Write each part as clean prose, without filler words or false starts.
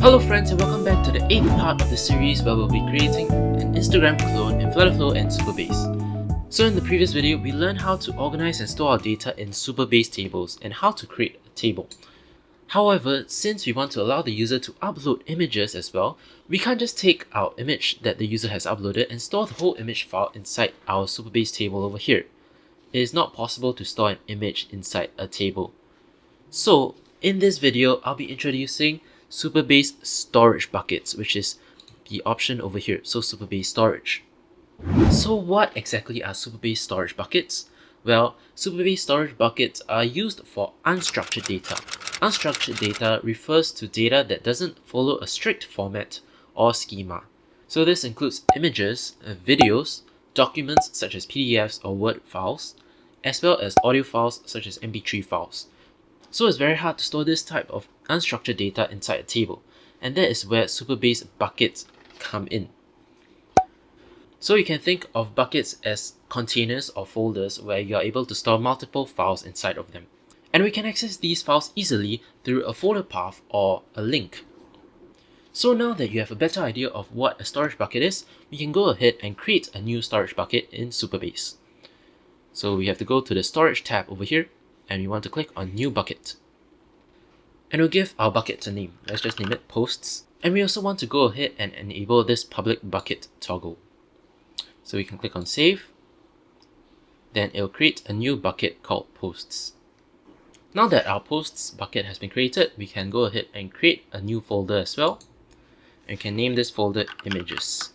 Hello friends, and welcome back to the 8th part of the series where we'll be creating an Instagram clone in FlutterFlow and Supabase. So in the previous video, we learned how to organize and store our data in Supabase tables and how to create a table. However, since we want to allow the user to upload images as well, we can't just take our image that the user has uploaded and store the whole image file inside our Supabase table over here. It is not possible to store an image inside a table. So in this video, I'll be introducing Supabase Storage Buckets, which is the option over here, so Supabase Storage. So what exactly are Supabase Storage Buckets? Well, Supabase Storage Buckets are used for unstructured data. Unstructured data refers to data that doesn't follow a strict format or schema. So this includes images, videos, documents such as PDFs or Word files, as well as audio files such as MP3 files. So it's very hard to store this type of unstructured data inside a table, and that is where Supabase buckets come in. So you can think of buckets as containers or folders where you are able to store multiple files inside of them. And we can access these files easily through a folder path or a link. So now that you have a better idea of what a storage bucket is, we can go ahead and create a new storage bucket in Supabase. So we have to go to the storage tab over here, and we want to click on new bucket. And we'll give our bucket a name. Let's just name it posts. And we also want to go ahead and enable this public bucket toggle. So we can click on save. Then it'll create a new bucket called posts. Now that our posts bucket has been created, we can go ahead and create a new folder as well. And we can name this folder images.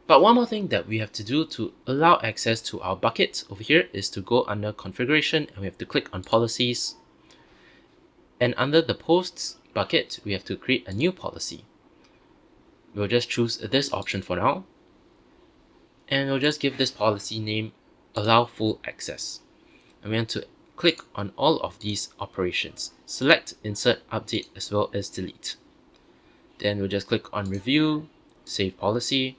But one more thing that we have to do to allow access to our bucket over here is to go under configuration, and we have to click on policies. And under the posts bucket, we have to create a new policy. We'll just choose this option for now. And we'll just give this policy name allow full access. And we want to click on all of these operations. Select, insert, update, as well as delete. Then we'll just click on review, save policy.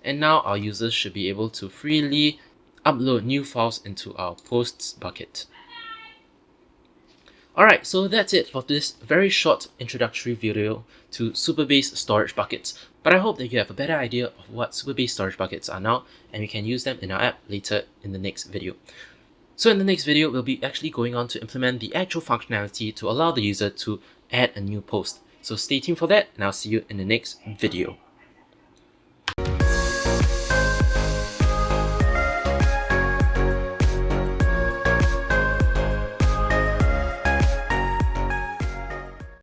And now our users should be able to freely upload new files into our posts bucket. Alright, so that's it for this very short introductory video to Supabase Storage Buckets. But I hope that you have a better idea of what Supabase Storage Buckets are now, and we can use them in our app later in the next video. So in the next video, we'll be actually going on to implement the actual functionality to allow the user to add a new post. So stay tuned for that, and I'll see you in the next video.